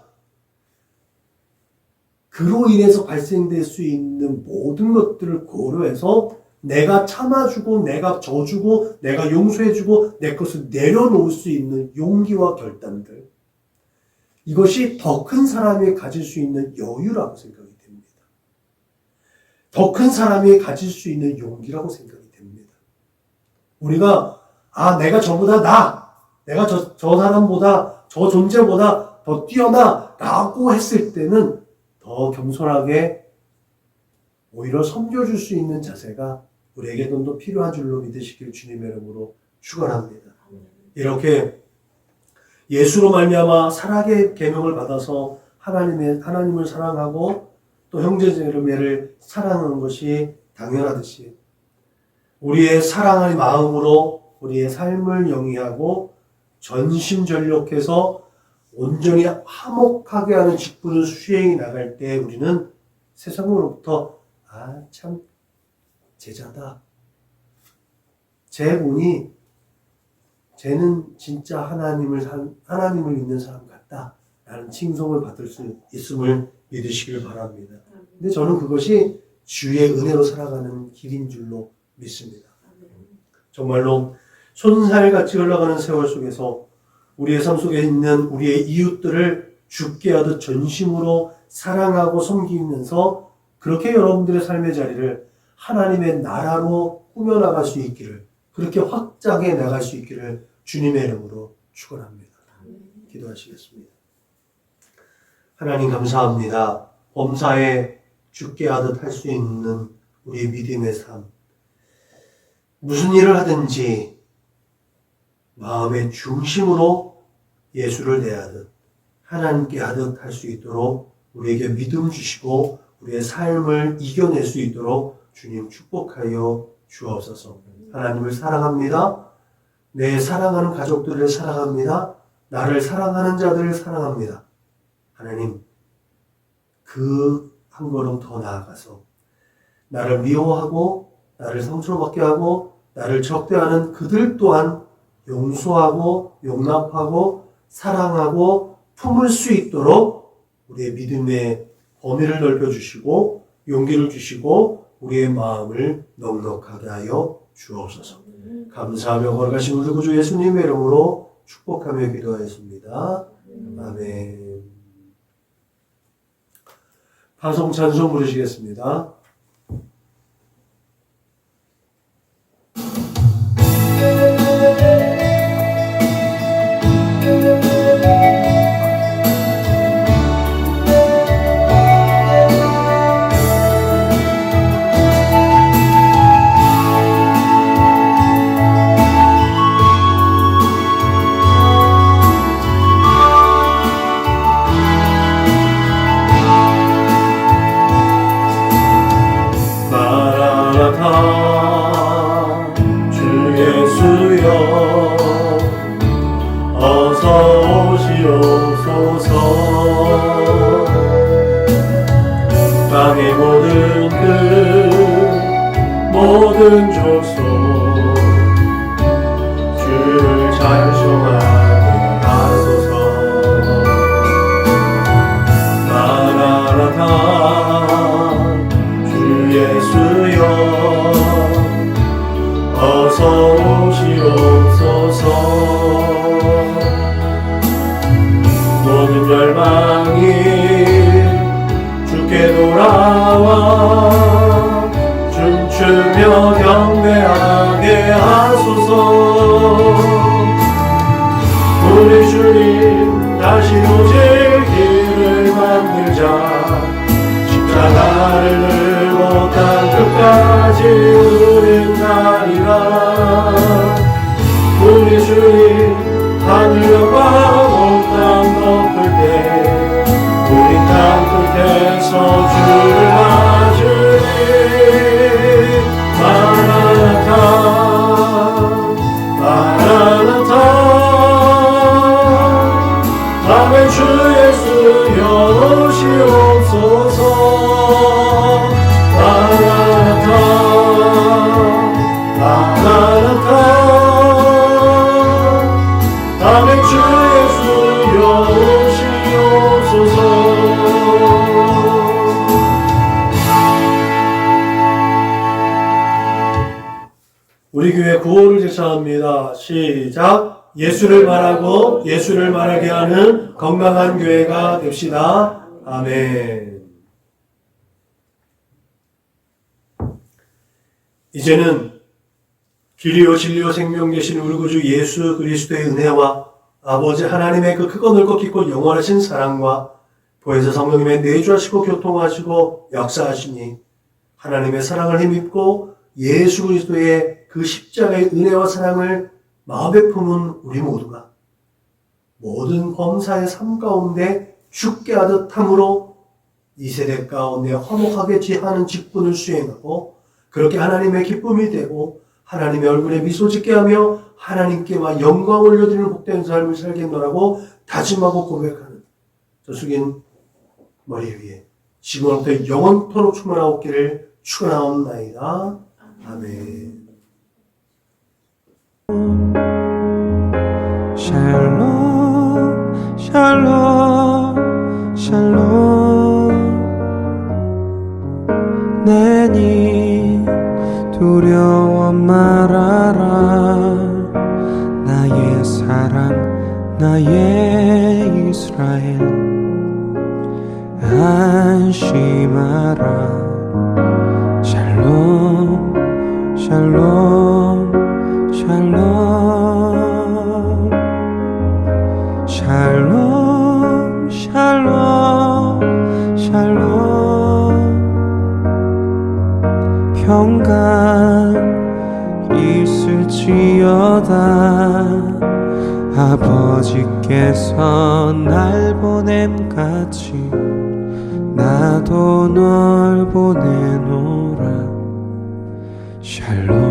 그로 인해서 발생될 수 있는 모든 것들을 고려해서 내가 참아주고 내가 져주고 내가 용서해주고 내 것을 내려놓을 수 있는 용기와 결단들, 이것이 더 큰 사람이 가질 수 있는 여유라고 생각이 됩니다. 더 큰 사람이 가질 수 있는 용기라고 생각이 됩니다. 우리가 내가 저보다 내가 저 사람보다, 저 존재보다 더 뛰어나 라고 했을 때는 더 겸손하게 오히려 섬겨줄 수 있는 자세가 우리에게는 더 필요한 줄로 믿으시길 주님의 이름으로 축원합니다. 이렇게 예수로 말미암아 사랑의 계명을 받아서 하나님을 사랑하고 또 형제자매를 사랑하는 것이 당연하듯이 우리의 사랑의 마음으로 우리의 삶을 영위하고 전심전력해서 온전히 화목하게 하는 직분을 수행해 나갈 때 우리는 세상으로부터 참 제자다. 쟤 보니 쟤는 진짜 하나님을 믿는 사람 같다. 라는 칭송을 받을 수 있음을 믿으시길 바랍니다. 근데 저는 그것이 주의 은혜로 살아가는 길인 줄로 믿습니다. 정말로 손살같이 흘러가는 세월 속에서 우리의 삶 속에 있는 우리의 이웃들을 죽게 하듯 전심으로 사랑하고 섬기면서 그렇게 여러분들의 삶의 자리를 하나님의 나라로 꾸며나갈 수 있기를, 그렇게 확장해 나갈 수 있기를 주님의 이름으로 축원합니다. 기도하시겠습니다. 하나님 감사합니다. 범사에 죽게 하듯 할 수 있는 우리의 믿음의 삶, 무슨 일을 하든지 마음의 중심으로 예수를 내하듯 하나님께 하듯 할 수 있도록 우리에게 믿음 주시고 우리의 삶을 이겨낼 수 있도록 주님 축복하여 주옵소서. 하나님을 사랑합니다. 내 사랑하는 가족들을 사랑합니다. 나를 사랑하는 자들을 사랑합니다. 하나님, 그 한 걸음 더 나아가서 나를 미워하고 나를 상처받게 하고 나를 적대하는 그들 또한 용서하고 용납하고 사랑하고 품을 수 있도록 우리의 믿음의 범위를 넓혀주시고 용기를 주시고 우리의 마음을 넉넉하게 하여 주옵소서. 감사하며 걸어가신 우리 구주 예수님의 이름으로 축복하며 기도하였습니다. 아멘. 파송 찬송 부르시겠습니다. 땅의 모든 모든 족속 주를 찬송하게 하소서. 마라나타 주 예수여 어서 오시옵소서. 모든 열망이 주께 돌아와 춤추며 경배하게 하소서. 우리 주님 다시 오실 길을 만들자. 십자가를 들고 맞으리 마라나타 마라나타 아멘 주 예수 여오시옵소서 마라나타 마라나타 아멘 주 예수 여오시옵소서. 우리 교회 구호를 제창합니다. 시작. 예수를 말하고 예수를 말하게 하는 건강한 교회가 됩시다. 아멘. 이제는 길이요 진리요 생명 되신 우리 구주 예수 그리스도의 은혜와 아버지 하나님의 그 크고 넓고 깊고 영원하신 사랑과 보혜사 성령님의 내주하시고 교통하시고 역사하시니 하나님의 사랑을 힘입고 예수 그리스도의 그 십자가의 은혜와 사랑을 마음에 품은 우리 모두가 모든 범사의 삶 가운데 죽게 하듯 함으로 이 세대 가운데 화목하게 지하는 직분을 수행하고 그렇게 하나님의 기쁨이 되고 하나님의 얼굴에 미소 짓게 하며 하나님께만 영광 올려드리는 복된 삶을 살겠노라고 다짐하고 고백하는 저 숙인 머리 위에 지금부터 영원토록 충만하옵기를 축원하옵나이다. 아멘. 샬롬 샬롬 샬롬 내니 두려워 말아라 나의 사랑 나의 이스라엘 안심하라 샬롬 샬롬 샬롬 샬롬 샬롬 샬롬 평강 있을지어다 아버지께서 날 보냄같이 나도 널 보내노라 샬롬